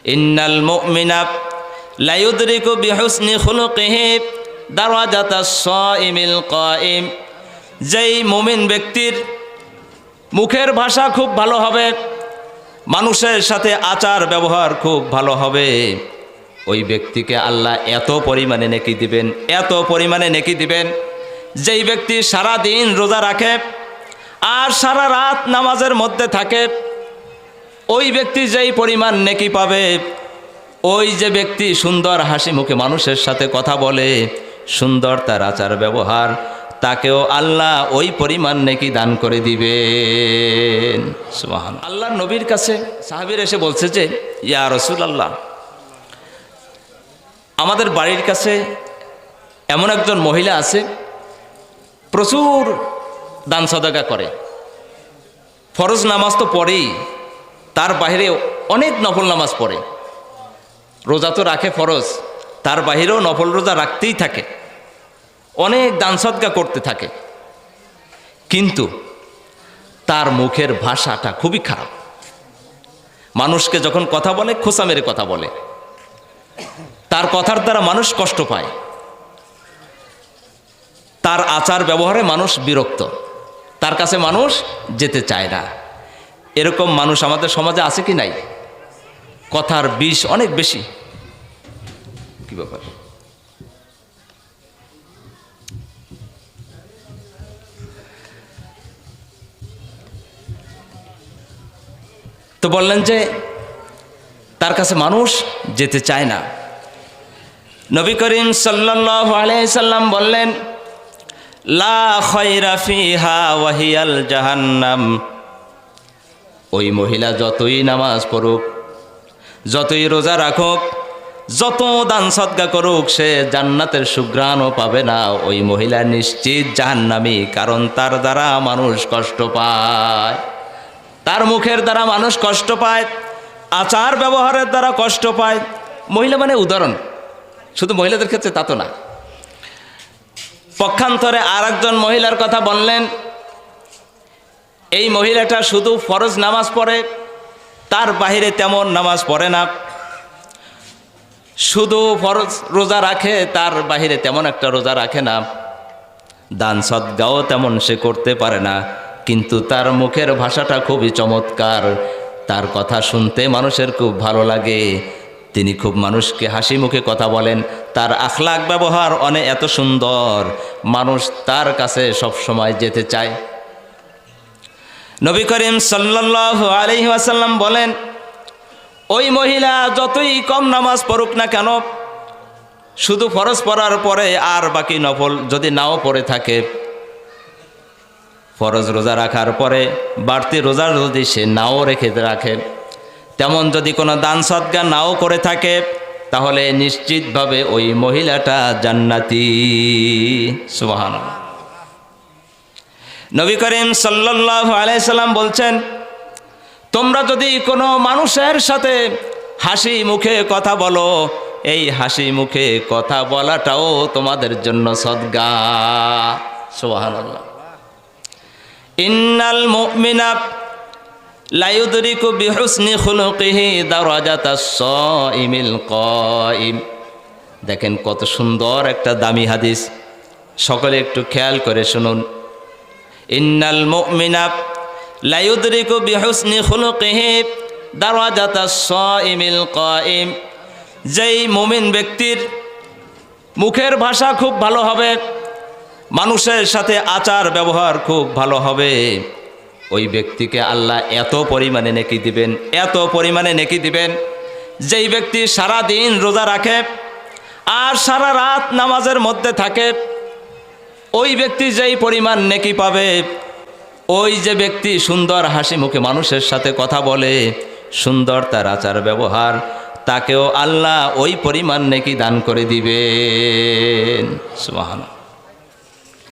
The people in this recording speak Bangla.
ইন্নাল মুমিনা লা ইউদরিকু বিহুসনি খুলুকিহি দারাজাতাস সাইমিল কাইম। যেই মুমিন ব্যক্তির মুখের ভাষা খুব ভালো হবে, মানুষের সাথে আচার ব্যবহার খুব ভালো হবে, ওই ব্যক্তিকে আল্লাহ এত পরিমাণে নেকি দিবেন, এত পরিমাণে নেকি দিবেন। যেই ব্যক্তি সারা দিন রোজা রাখে আর সারা রাত নামাজের মধ্যে থাকে, ওই ব্যক্তি যেই পরিমাণ নেকি পাবে, ওই যে ব্যক্তি সুন্দর হাসি মুখে মানুষের সাথে কথা বলে, সুন্দর তার আচার ব্যবহার, তাকেও আল্লাহ ওই পরিমাণ নেকি দান করে দিবেন। সুবহানাল্লাহ। আল্লাহর নবীর কাছে সাহাবীরা এসে বলছে যে, ইয়া রাসূলুল্লাহ, আমাদের বাড়ির কাছে এমন একজন মহিলা আছে, প্রচুর দান সদকা করে, ফরজ নামাজ তো পড়েই, তার বাইরে অনেক নফল নামাজ পড়ে, রোজা তো রাখে ফরজ, তার বাইরেও নফল রোজা রাখতেই থাকে, অনেক দান সদকা করতে থাকে, কিন্তু তার মুখের ভাষাটা খুবই খারাপ। মানুষকে যখন কথা বলে খোঁচা মেরে কথা বলে, তার কথার দ্বারা মানুষ কষ্ট পায়, তার আচার ব্যবহারে মানুষ বিরক্ত, তার কাছে মানুষ যেতে চায় না। এরকম মানুষ আমাদের সমাজে আছে কি নাই? কথার বিষ অনেক বেশি। কি ব্যাপার? তো বললেন যে তার কাছে মানুষ যেতে চায় না। নবী করিম সাল্লাল্লাহু আলাইহি সাল্লাম বললেন, লা খায়রা ফিহা ওয়া হিয়াল জাহান্নাম। ওই মহিলা যতই নামাজ পড়ুক, যতই রোজা রাখুক, যত দান সদকা করুক, সে জান্নাতের সুঘ্রাণও পাবে না। ওই মহিলা নিশ্চিত জাহান্নামী, কারণ তার দ্বারা মানুষ কষ্ট পায়, তার মুখের দ্বারা মানুষ কষ্ট পায়, আচার ব্যবহারের দ্বারা কষ্ট পায়। মহিলা মানে উদাহরণ, শুধু মহিলাদের ক্ষেত্রে তা তো না। পক্ষান্তরে আর একজন মহিলার কথা বললেন, এই মহিলাটা শুধু ফরজ নামাজ পড়ে, তার বাহিরে তেমন নামাজ পড়ে না, শুধু ফরজ রোজা রাখে, তার বাহিরে তেমন একটা রোজা রাখে না, দান সদকাও তেমন সে করতে পারে না, কিন্তু তার মুখের ভাষাটা খুবই চমৎকার, তার কথা শুনতে মানুষের খুব ভালো লাগে, তিনি খুব মানুষকে হাসি মুখে কথা বলেন, তার আখলাক ব্যবহার অনেক এত সুন্দর, মানুষ তার কাছে সব সময় যেতে চায়। নবী করিম সাল্লাল্লাহু আলাইহি ওয়াসাল্লাম বলেন, ওই মহিলা যতই কম নামাজ পড়ুক না কেন, শুধু ফরজ পড়ার পরে আর বাকি নফল যদি নাও পড়ে থাকে, ফরজ রোজা রাখার পরে বাড়তি রোজা যদি সে নাও রাখে, তেমন যদি কোনো দান সদকা নাও করে থাকে, তাহলে নিশ্চিতভাবে ওই মহিলাটা জান্নাতি। সুবহানাল্লাহ। নবী করিম সাল্লাল্লাহু আলাইহি সাল্লাম বলছেন, তোমরা যদি কোনো মানুষের সাথে হাসি মুখে কথা বলো, এই হাসি মুখে কথা বলাটাও তোমাদের জন্য সদকা। সুবহানাল্লাহ। ইন্নাল মুমিনা লা ইউদরিকু বিহুসনি খুলুকিহি দারাজাতাস সাইমিল কাইম। দেখেন কত সুন্দর একটা দামি হাদিস, সকলে একটু খেয়াল করে শুনুন। ইন্নাল মুমিনা লা ইউদরিকু বিহুসনি খুলুকিহি দারাজাতাস সাইমিল কাইম। যেই মুমিন ব্যক্তির মুখের ভাষা খুব ভালো হবে, মানুষের সাথে আচার ব্যবহার খুব ভালো হবে, ওই ব্যক্তিকে আল্লাহ এত পরিমাণে নেকি দিবেন, এত পরিমাণে নেকি দিবেন। যেই ব্যক্তি সারা দিন রোজা রাখে আর সারা রাত নামাজের মধ্যে থাকে, ওই ব্যক্তি যেই পরিমাণ নেকি পাবে, ওই যে ব্যক্তি সুন্দর হাসি মুখে মানুষের সাথে কথা বলে, সুন্দর তার আচার ব্যবহার, তাকেও আল্লাহ ওই পরিমাণ নেকি দান করে দিবেন। সুবহানাল্লাহ।